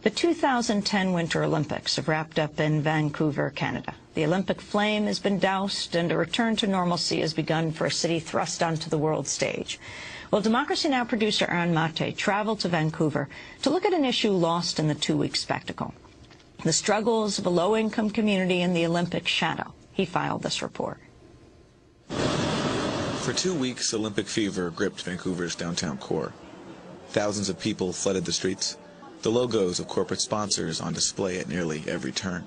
The 2010 Winter Olympics have wrapped up in Vancouver, Canada. The Olympic flame has been doused and a return to normalcy has begun for a city thrust onto the world stage. Well, Democracy Now! Producer Aaron Mate traveled to Vancouver to look at an issue lost in the two-week spectacle: the struggles of a low-income community in the Olympic shadow. He filed this report. For 2 weeks, Olympic fever gripped Vancouver's downtown core. Thousands of people flooded the streets, the logos of corporate sponsors on display at nearly every turn.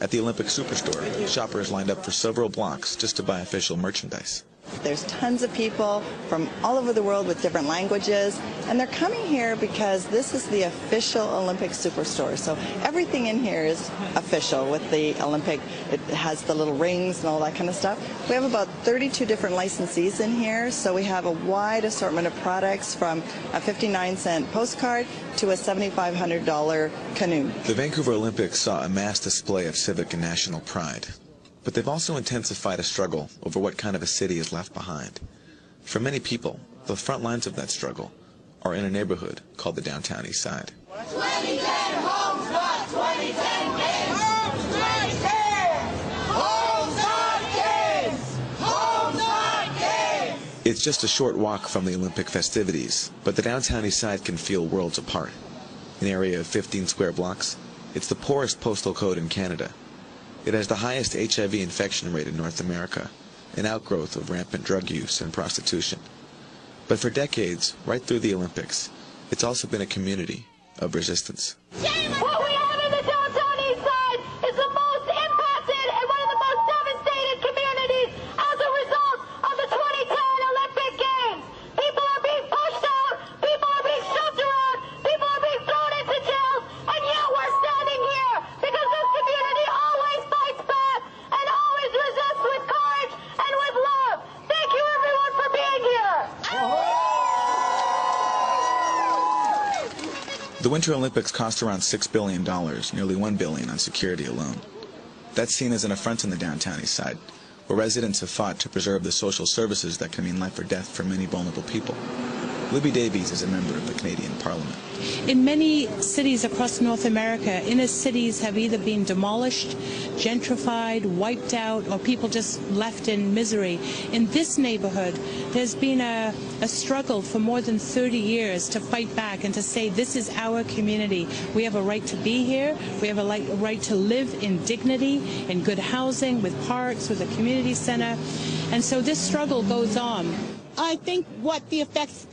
At the Olympic Superstore, shoppers lined up for several blocks just to buy official merchandise. There's tons of people from all over the world with different languages, and they're coming here because this is the official Olympic Superstore. So everything in here is official with the Olympic. It has the little rings and all that kind of stuff. We have about 32 different licensees in here, so we have a wide assortment of products from a 59-cent postcard to a $7,500 canoe. The Vancouver Olympics saw a mass display of civic and national pride. But they've also intensified a struggle over what kind of a city is left behind. For many people, the front lines of that struggle are in a neighborhood called the downtown east side. 2010 homes, not 2010 games. Homes, not games. Homes, not games. It's just a short walk from the Olympic festivities, but the downtown east side can feel worlds apart. An area of 15 square blocks, it's the poorest postal code in Canada. It has the highest HIV infection rate in North America, an outgrowth of rampant drug use and prostitution. But for decades, right through the Olympics, it's also been a community of resistance. What we have in the downtown east side is the most impacted and one of the most devastated communities as a result of the 2010 Olympic Games. People are being pushed out, people are being shoved around, people are being thrown into jails, and yet we're standing here because this community always fights back and always resists with courage and with love. Thank you everyone for being here. The Winter Olympics cost around $6 billion, nearly $1 billion on security alone. That's seen as an affront in the downtown east side, where residents have fought to preserve the social services that can mean life or death for many vulnerable people. Libby Davies is a member of the Canadian Parliament. In many cities across North America, inner cities have either been demolished, gentrified, wiped out, or people just left in misery. In this neighborhood, there's been a struggle for more than 30 years to fight back and to say this is our community. We have a right to be here. We have a right to live in dignity, in good housing, with parks, with a community center. And so this struggle goes on. I think what the effects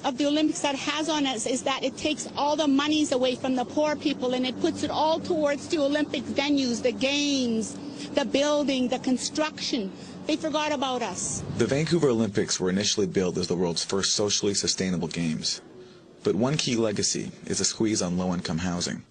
of the Olympics that has on us is that it takes all the monies away from the poor people and it puts it all towards the Olympic venues, the games, the building, the construction. They forgot about us. The Vancouver Olympics were initially billed as the world's first socially sustainable games. But one key legacy is a squeeze on low-income housing.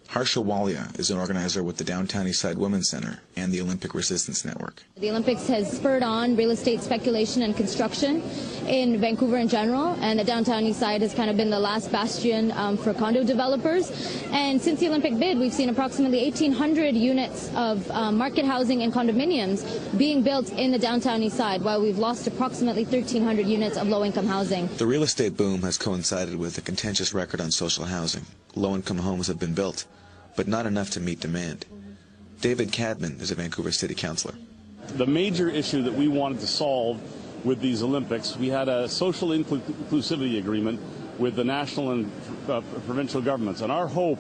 Harsha Walia is an organizer with the Downtown Eastside Women's Center and the Olympic Resistance Network. The Olympics has spurred on real estate speculation and construction in Vancouver in general, and the Downtown Eastside has kind of been the last bastion for condo developers. And since the Olympic bid, we've seen approximately 1,800 units of market housing and condominiums being built in the Downtown Eastside, while we've lost approximately 1,300 units of low-income housing. The real estate boom has coincided with a contentious record on social housing. Low-income homes have been built, but not enough to meet demand. David Cadman is a Vancouver City Councillor. The major issue that we wanted to solve with these Olympics, we had a social inclusivity agreement with the national and provincial governments, and our hope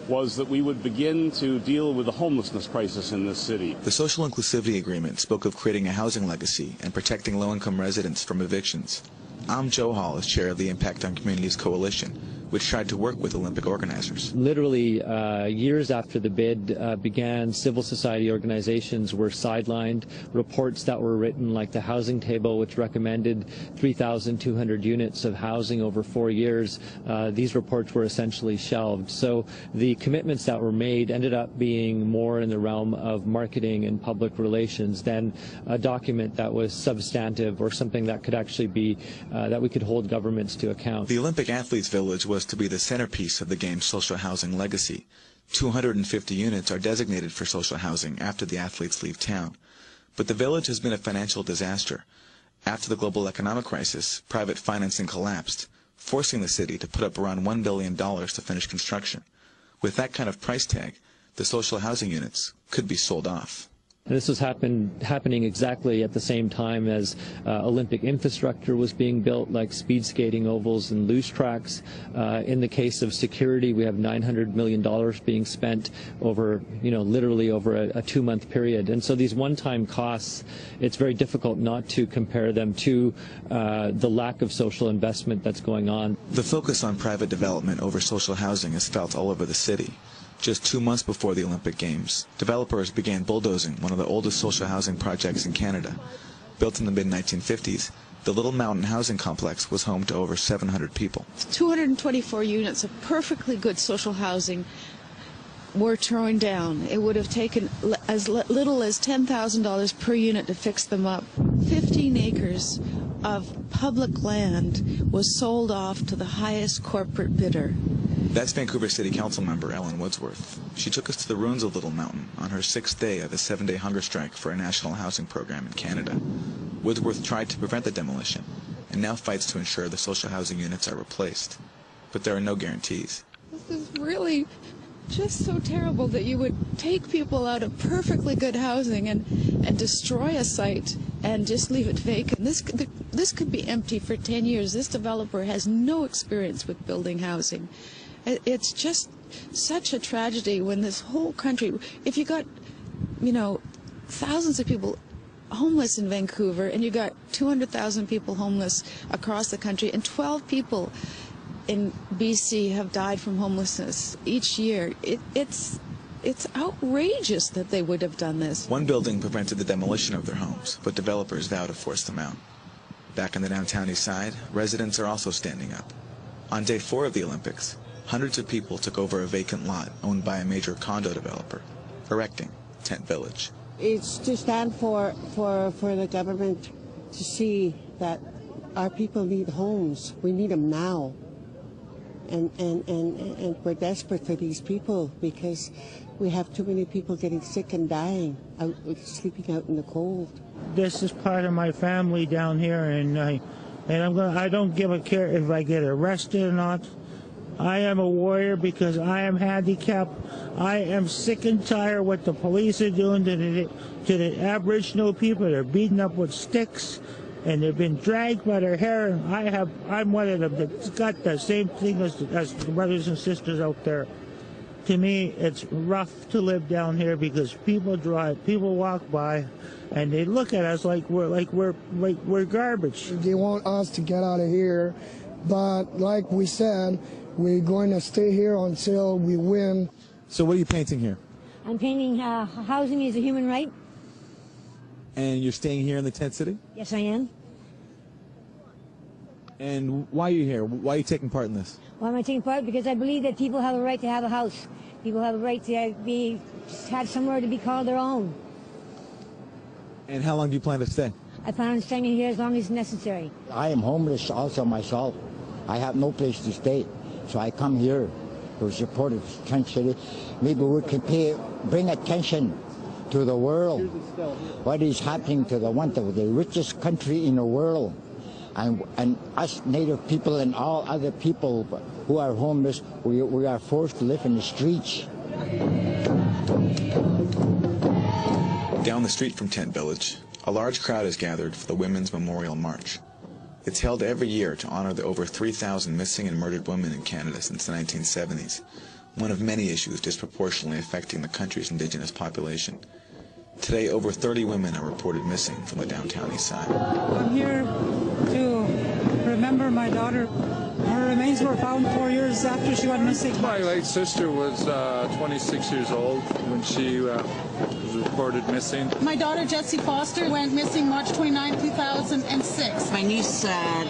was that we would begin to deal with the homelessness crisis in this city. The social inclusivity agreement spoke of creating a housing legacy and protecting low-income residents from evictions. Johal is chair of the Impact on Communities Coalition, which tried to work with Olympic organizers. Literally years after the bid began, civil society organizations were sidelined. Reports that were written, like the Housing Table, which recommended 3,200 units of housing over 4 years, these reports were essentially shelved. So the commitments that were made ended up being more in the realm of marketing and public relations than a document that was substantive or something that could actually be, that we could hold governments to account. The Olympic Athletes Village was to be the centerpiece of the game's social housing legacy. 250 units are designated for social housing after the athletes leave town. But the village has been a financial disaster. After the global economic crisis, private financing collapsed, forcing the city to put up around $1 billion to finish construction. With that kind of price tag, the social housing units could be sold off. And this was happening exactly at the same time as Olympic infrastructure was being built, like speed skating ovals and loose tracks. In the case of security, we have $900 million being spent over, literally over a 2-month period. And so these one-time costs, it's very difficult not to compare them to the lack of social investment that's going on. The focus on private development over social housing is felt all over the city. Just 2 months before the Olympic Games, developers began bulldozing one of the oldest social housing projects in Canada. Built in the mid-1950s, the Little Mountain housing complex was home to over 700 people. 224 units of perfectly good social housing were torn down. It would have taken as little as $10,000 per unit to fix them up. 15 acres of public land was sold off to the highest corporate bidder. That's Vancouver City Council member Ellen Woodsworth. She took us to the ruins of Little Mountain on her 6th day of a 7-day hunger strike for a national housing program in Canada. Woodsworth tried to prevent the demolition and now fights to ensure the social housing units are replaced. But there are no guarantees. This is really just so terrible that you would take people out of perfectly good housing and destroy a site and just leave it vacant. This could be empty for 10 years. This developer has no experience with building housing. It's just such a tragedy when this whole country, if you got, thousands of people homeless in Vancouver and you got 200,000 people homeless across the country and 12 people in BC have died from homelessness each year. It's outrageous that they would have done this. One building prevented the demolition of their homes, but developers vow to force them out. Back in the downtown east side, residents are also standing up. On day 4 of the Olympics, hundreds of people took over a vacant lot owned by a major condo developer, erecting Tent Village. It's to stand for the government to see that our people need homes. We need them now. And we're desperate for these people because we have too many people getting sick and dying, sleeping out in the cold. This is part of my family down here, and I don't give a care if I get arrested or not. I am a warrior because I am handicapped. I am sick and tired what the police are doing to the Aboriginal people. They're beaten up with sticks, and they've been dragged by their hair. And I'm one of them that's got the same thing as the brothers and sisters out there. To me, it's rough to live down here because people walk by, and they look at us like we're garbage. They want us to get out of here, but like we said, we're going to stay here until we win. So what are you painting here? I'm painting housing is a human right. And you're staying here in the tent city? Yes, I am. And why are you here? Why are you taking part in this? Why am I taking part? Because I believe that people have a right to have a house. People have a right to have somewhere to be called their own. And how long do you plan to stay? I plan on staying here as long as necessary. I am homeless also myself. I have no place to stay. So I come here to support the tent city. Maybe we can bring attention to the world. What is happening to the richest country in the world. And us Native people and all other people who are homeless, we are forced to live in the streets. Down the street from Tent Village, a large crowd is gathered for the Women's Memorial March. It's held every year to honor the over 3,000 missing and murdered women in Canada since the 1970s, one of many issues disproportionately affecting the country's Indigenous population. Today, over 30 women are reported missing from the downtown east side. I'm here to remember my daughter. Her remains were found 4 years after she went missing. My late sister was 26 years old when she was reported missing. My daughter, Jessie Foster, went missing March 29, 2006. My niece,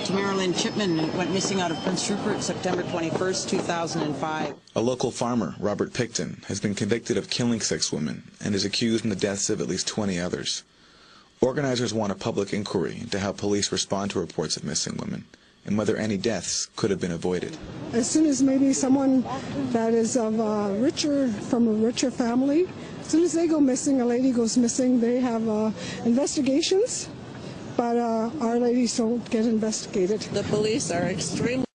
Tamara Lynn Chipman, went missing out of Prince Rupert September 21st, 2005. A local farmer, Robert Picton, has been convicted of killing 6 women and is accused in the deaths of at least 20 others. Organizers want a public inquiry into how police respond to reports of missing women and whether any deaths could have been avoided. As soon as maybe someone that is from a richer family, as soon as they go missing, a lady goes missing, they have investigations, but our ladies don't get investigated. The police are extremely